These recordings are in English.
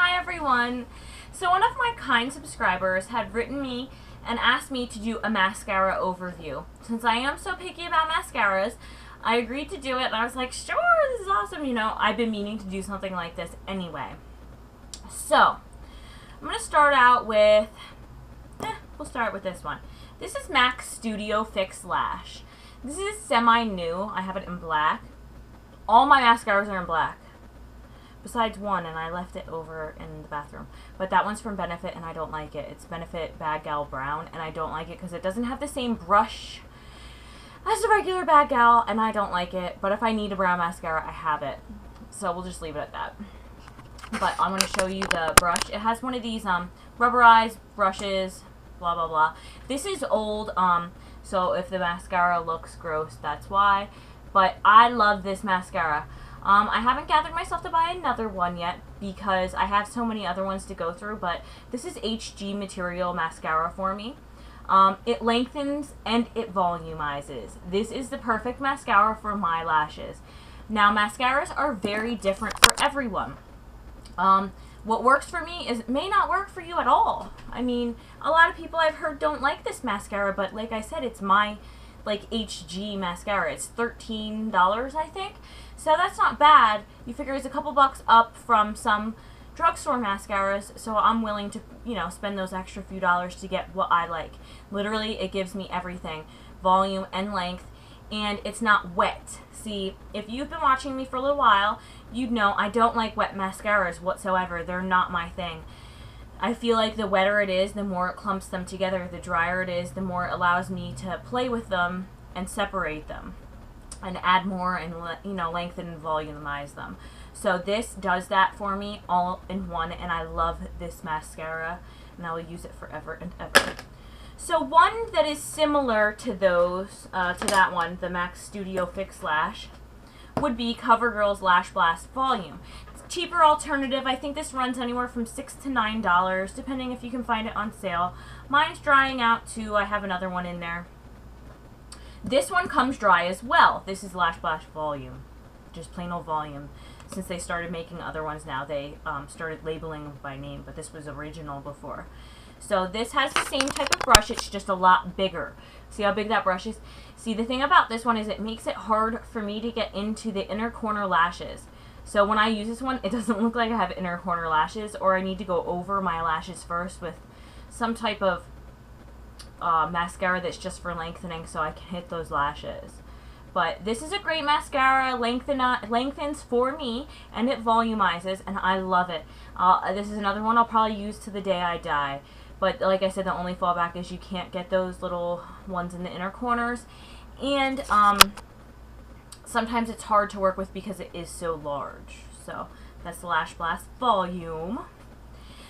Hi everyone! So one of my kind subscribers had written me and asked me to do a mascara overview. Since I am so picky about mascaras, I agreed to do it and I was like, sure, this is awesome. You know, I've been meaning to do something like this anyway. So, I'm going to start out with, we'll start with this one. This is MAC Studio Fix Lash. This is semi-new. I have it in black. All my mascaras are in black. Besides one, and I left it over in the bathroom. But that one's from Benefit, and I don't like it. It's Benefit Bad Gal Brown, and I don't like it because it doesn't have the same brush as the regular Bad Gal, and I don't like it. But if I need a brown mascara, I have it. So we'll just leave it at that. But I'm going to show you the brush. It has one of these rubberized brushes, blah, blah, blah. This is old, so if the mascara looks gross, that's why. But I love this mascara. I haven't gathered myself to buy another one yet because I have so many other ones to go through, but this is HG material mascara for me. It lengthens and it volumizes. This is the perfect mascara for my lashes. Now, mascaras are very different for everyone. What works for me may not work for you at all. I mean, a lot of people I've heard don't like this mascara, but like I said, it's my HG mascara. It's $13, I think. So that's not bad. You figure it's a couple bucks up from some drugstore mascaras, so I'm willing to, you know, spend those extra few dollars to get what I like. Literally, it gives me everything. Volume and length, and it's not wet. See, if you've been watching me for a little while, you'd know I don't like wet mascaras whatsoever. They're not my thing. I feel like the wetter it is, the more it clumps them together. The drier it is, the more it allows me to play with them and separate them and add more and, you know, lengthen and volumize them. So this does that for me all in one, and I love this mascara, and I will use it forever and ever. So one that is similar to those, to that one, the MAC Studio Fix Lash, would be CoverGirl's Lash Blast Volume. It's a cheaper alternative. I think this runs anywhere from $6 to $9, depending if you can find it on sale. Mine's drying out too. I have another one in there. This one comes dry as well. This is Lash Blast Volume, just plain old volume. Since they started making other ones now, they started labeling them by name, but this was original before. So this has the same type of brush, it's just a lot bigger. See how big that brush is? See, the thing about this one is it makes it hard for me to get into the inner corner lashes. So when I use this one, it doesn't look like I have inner corner lashes, or I need to go over my lashes first with some type of mascara that's just for lengthening so I can hit those lashes. But this is a great mascara, lengthens for me, and it volumizes, and I love it. This is another one I'll probably use to the day I die. But like I said, the only fallback is you can't get those little ones in the inner corners. And sometimes it's hard to work with because it is so large. So that's the Lash Blast Volume.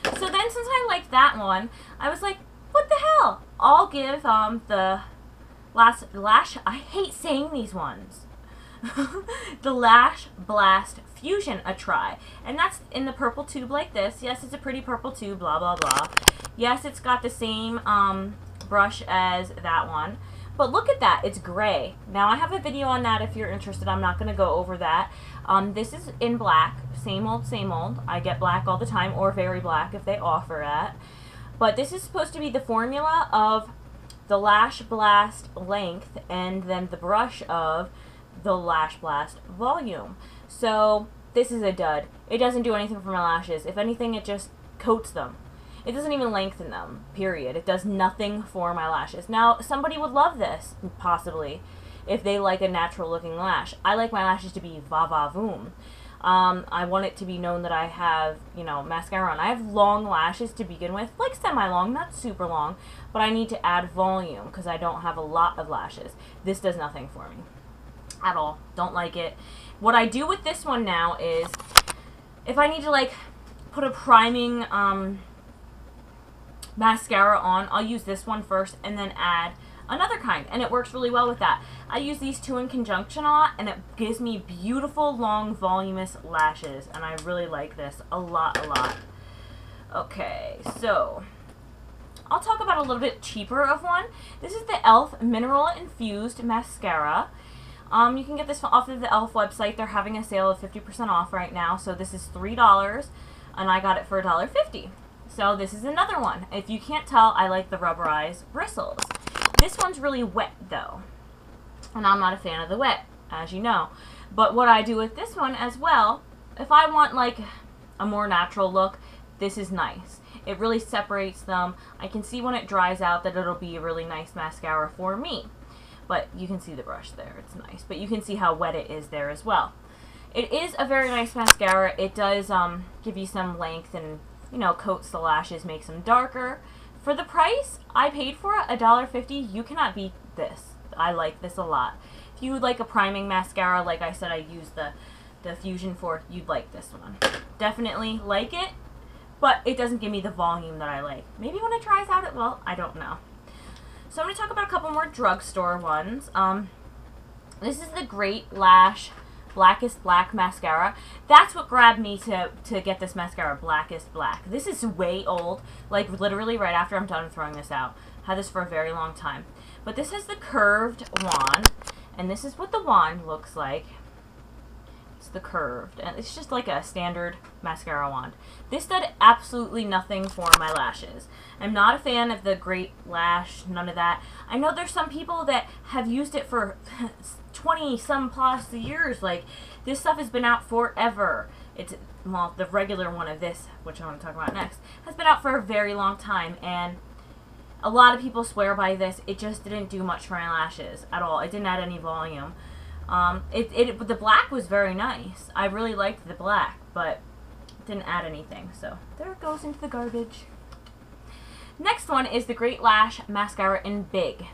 So then since I liked that one, I was like, what the hell? I'll give the Lash, I hate saying these ones, the Lash Blast Fusion a try. And that's in the purple tube like this. Yes, it's a pretty purple tube, blah, blah, blah. Yes, it's got the same brush as that one. But look at that, it's gray. Now, I have a video on that if you're interested. I'm not going to go over that. This is in black, same old, same old. I get black all the time, or very black if they offer it. But this is supposed to be the formula of the Lash Blast length and then the brush of the Lash Blast volume. So this is a dud. It doesn't do anything for my lashes. If anything, it just coats them. It doesn't even lengthen them, period. It does nothing for my lashes. Now, somebody would love this, possibly, if they like a natural looking lash. I like my lashes to be va-va-voom. I want it to be known that I have, you know, mascara on. I have long lashes to begin with, like semi-long, not super long, but I need to add volume because I don't have a lot of lashes. This does nothing for me at all. Don't like it. What I do with this one now is, if I need to, like, put a priming mascara on, I'll use this one first and then add another kind, and it works really well with that. I use these two in conjunction a lot, and it gives me beautiful, long, voluminous lashes, and I really like this a lot, a lot. Okay, so I'll talk about a little bit cheaper of one. This is the e.l.f. Mineral Infused Mascara. You can get this off of the e.l.f. website. They're having a sale of 50% off right now, so this is $3. and I got it for $1.50. So this is another one. If you can't tell, I like the rubberized bristles. This one's really wet though, and I'm not a fan of the wet, as you know. But what I do with this one as well, if I want like a more natural look, this is nice. It really separates them. I can see when it dries out that it'll be a really nice mascara for me. But you can see the brush there, it's nice. But you can see how wet it is there as well. It is a very nice mascara. It does give you some length and, you know, coats the lashes, makes them darker. For the price I paid for it, $1.50, you cannot beat this. I like this a lot. If you would like a priming mascara, like I said I use the Fusion for, you'd like this one. Definitely like it, but it doesn't give me the volume that I like. Maybe when it dries out it will, I don't know. So I'm going to talk about a couple more drugstore ones. This is the Great Lash Blackest Black mascara. That's what grabbed me to get this mascara, Blackest Black. This is way old, like literally right after I'm done throwing this out. Had this for a very long time. But this has the curved wand, and this is what the wand looks like. It's the curved, and it's just like a standard mascara wand. This did absolutely nothing for my lashes. I'm not a fan of the Great Lash, none of that. I know there's some people that have used it for 20 some plus years. Like, this stuff has been out forever. It's, well, the regular one of this, which I want to talk about next, has been out for a very long time, and a lot of people swear by this. It just didn't do much for my lashes at all. It didn't add any volume. The black was very nice. I really liked the black, but it didn't add anything. So there it goes into the garbage. Next one is the Great Lash Mascara in Big.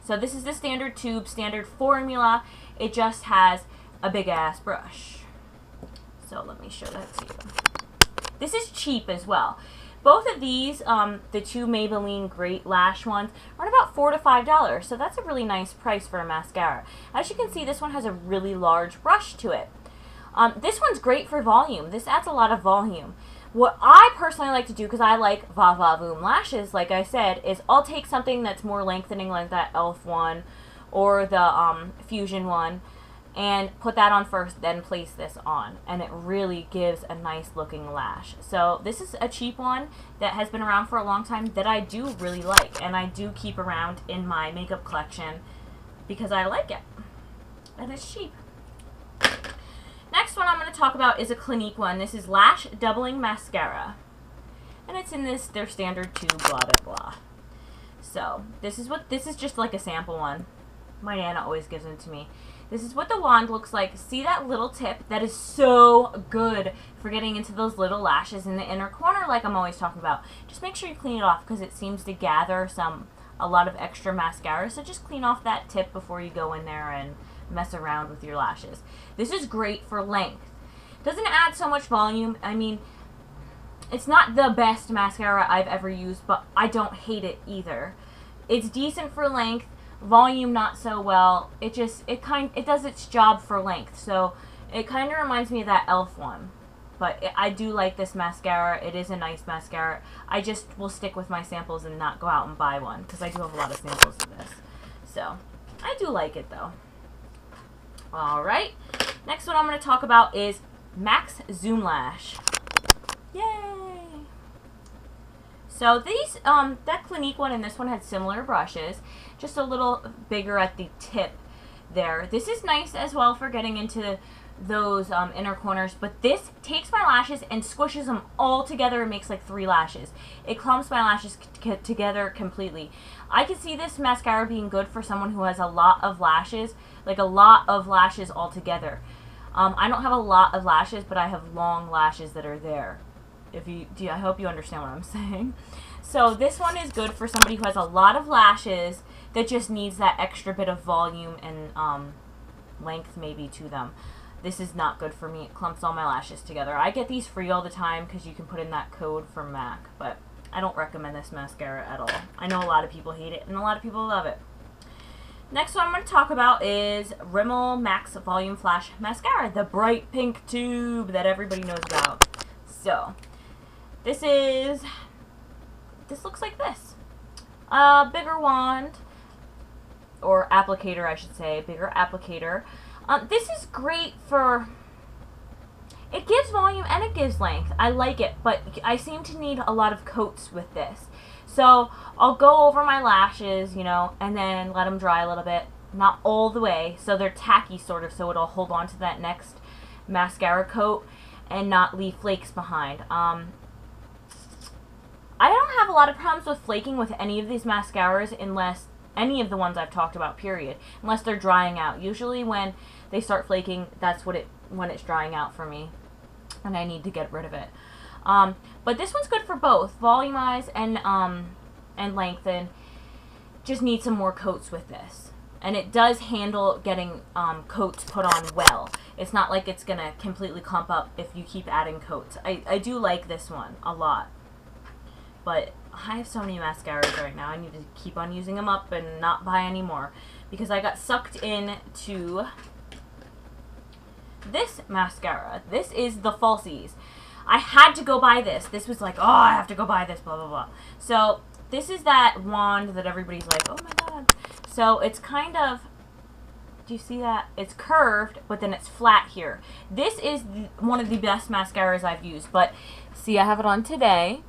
So this is the standard tube, standard formula. It just has a big ass brush. So let me show that to you. This is cheap as well. Both of these, the two Maybelline Great Lash ones, are about $4 to $5, so that's a really nice price for a mascara. As you can see, this one has a really large brush to it. This one's great for volume. This adds a lot of volume. What I personally like to do, because I like va-va-voom lashes, like I said, is I'll take something that's more lengthening, like that e.l.f. one, or the Fusion one, and put that on first, then place this on, and it really gives a nice looking lash. So this is a cheap one that has been around for a long time that I do really like, and I do keep around in my makeup collection because I like it, and it's cheap. Next one I'm going to talk about is a Clinique one. This is Lash Doubling Mascara, and it's in this their standard tube, blah blah blah. So this is just like a sample one. My Nana always gives them to me. This is what the wand looks like. See that little tip? That is so good for getting into those little lashes in the inner corner, like I'm always talking about. Just make sure you clean it off because it seems to gather a lot of extra mascara. So just clean off that tip before you go in there and mess around with your lashes. This is great for length. Doesn't add so much volume. I mean, it's not the best mascara I've ever used, but I don't hate it either. It's decent for length. Volume not so well. It does its job for length. So it kind of reminds me of that e.l.f. one. But I do like this mascara. It is a nice mascara. I just will stick with my samples and not go out and buy one because I do have a lot of samples of this. So I do like it though. Alright. Next one I'm going to talk about is Max Zoom Lash. Yay! So these, that Clinique one and this one had similar brushes, just a little bigger at the tip there. This is nice as well for getting into those inner corners, but this takes my lashes and squishes them all together and makes like 3 lashes. It clumps my lashes together completely. I can see this mascara being good for someone who has a lot of lashes, like a lot of lashes all together. I don't have a lot of lashes, but I have long lashes that are there. I hope you understand what I'm saying. So this one is good for somebody who has a lot of lashes that just needs that extra bit of volume and length maybe to them. This is not good for me. It clumps all my lashes together. I get these free all the time because you can put in that code from MAC, but I don't recommend this mascara at all. I know a lot of people hate it and a lot of people love it. Next one I'm going to talk about is Rimmel Max Volume Flash Mascara, the bright pink tube that everybody knows about. So this looks like this. A bigger wand, or applicator I should say, bigger applicator. This is great for, It gives volume and it gives length. I like it, but I seem to need a lot of coats with this. So I'll go over my lashes, you know, and then let them dry a little bit. Not all the way, so they're tacky sort of, so it'll hold on to that next mascara coat and not leave flakes behind. I don't have a lot of problems with flaking with any of these mascaras unless any of the ones I've talked about, period, unless they're drying out. Usually when they start flaking, that's when it's drying out for me, and I need to get rid of it. But this one's good for both volumize and lengthen. Just need some more coats with this, and it does handle getting coats put on well. It's not like it's gonna completely clump up if you keep adding coats. I do like this one a lot, but I have so many mascaras right now. I need to keep on using them up and not buy any more because I got sucked into this mascara. This is the Falsies. I had to go buy this. This was like, oh, I have to go buy this, blah, blah, blah. So this is that wand that everybody's like, oh my god. So it's kind of, do you see that? It's curved, but then it's flat here. This is one of the best mascaras I've used, but see, I have it on today.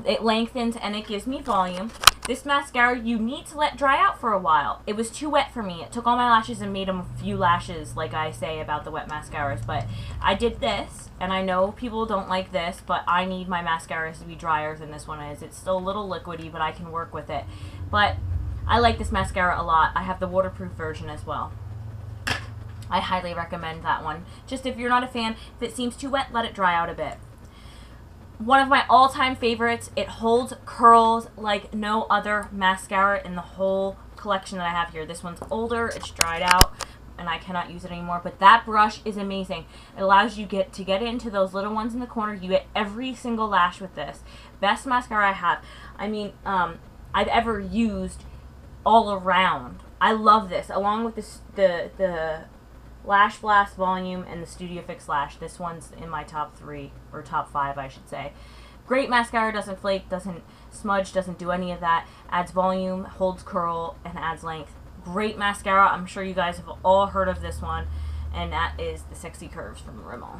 It lengthens and it gives me volume. This mascara you need to let dry out for a while. It was too wet for me. It took all my lashes and made them a few lashes, like I say about the wet mascaras. But I did this, and I know people don't like this, but I need my mascaras to be drier than this one is. It's still a little liquidy, but I can work with it. But I like this mascara a lot. I have the waterproof version as well. I highly recommend that one. Just if you're not a fan, if it seems too wet, let it dry out a bit. One of my all-time favorites. It holds curls like no other mascara in the whole collection that I have here. This one's older, it's dried out, and I cannot use it anymore. But that brush is amazing. It allows you to get into those little ones in the corner. You get every single lash with this. Best mascara I have. I mean, I've ever used all around. I love this. Along with this, the Lash Blast Volume and the Studio Fix Lash. This one's in my top 3, or top 5, I should say. Great mascara, doesn't flake, doesn't smudge, doesn't do any of that. Adds volume, holds curl, and adds length. Great mascara. I'm sure you guys have all heard of this one, and that is the Sexy Curves from Rimmel.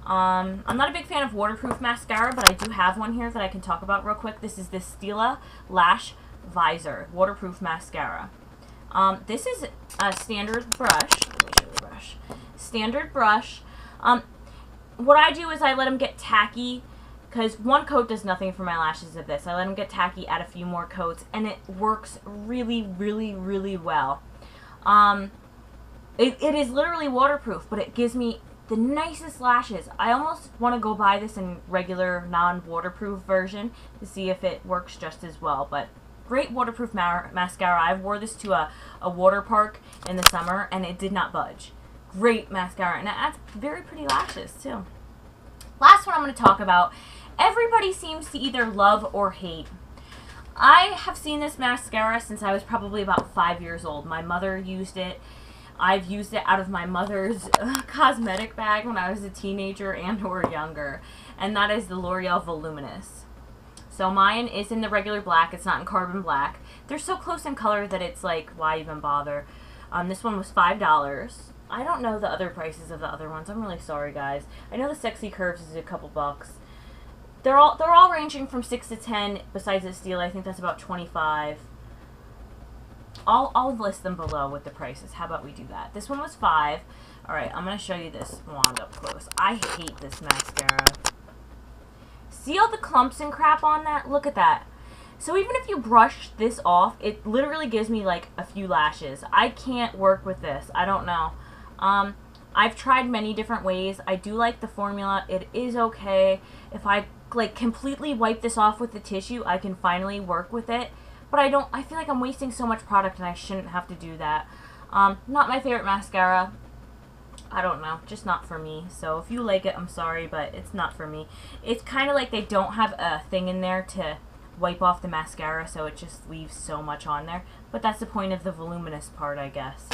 I'm not a big fan of waterproof mascara, but I do have one here that I can talk about real quick. This is the Stila Lash Visor Waterproof Mascara. This is a standard brush. Let me show you the brush. Standard brush. What I do is I let them get tacky, because one coat does nothing for my lashes of this. I let them get tacky, add a few more coats, and it works really, really, really well. It is literally waterproof, but it gives me the nicest lashes. I almost want to go buy this in regular non-waterproof version to see if it works just as well, but great waterproof mascara. I wore this to a water park in the summer, and it did not budge. Great mascara, and it adds very pretty lashes, too. Last one I'm going to talk about. Everybody seems to either love or hate. I have seen this mascara since I was probably about 5 years old. My mother used it. I've used it out of my mother's cosmetic bag when I was a teenager and or younger, and that is the L'Oreal Voluminous. So mine is in the regular black. It's not in carbon black. They're so close in color that it's like, why even bother? This one was $5. I don't know the other prices of the other ones. I'm really sorry, guys. I know the Sexy Curves is a couple bucks. They're all ranging from 6 to 10. Besides the Steel, I think that's about 25. I'll list them below with the prices. How about we do that? This one was $5. All right, I'm gonna show you this wand up close. I hate this mascara. See all the clumps and crap on that? Look at that. So even if you brush this off, it literally gives me like a few lashes. I can't work with this. I don't know. I've tried many different ways. I do like the formula. It is okay. If I like completely wipe this off with the tissue, I can finally work with it. But I feel like I'm wasting so much product and I shouldn't have to do that. Not my favorite mascara. I don't know, just not for me. So if you like it, I'm sorry, but it's not for me. It's kind of like they don't have a thing in there to wipe off the mascara, so it just leaves so much on there. But that's the point of the voluminous part, I guess.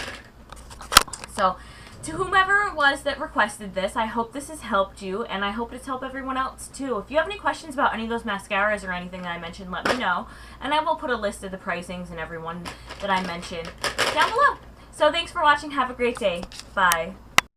So to whomever it was that requested this, I hope this has helped you, and I hope it's helped everyone else too. If you have any questions about any of those mascaras or anything that I mentioned, let me know, and I will put a list of the pricings and everyone that I mentioned down below. So thanks for watching. Have a great day. Bye.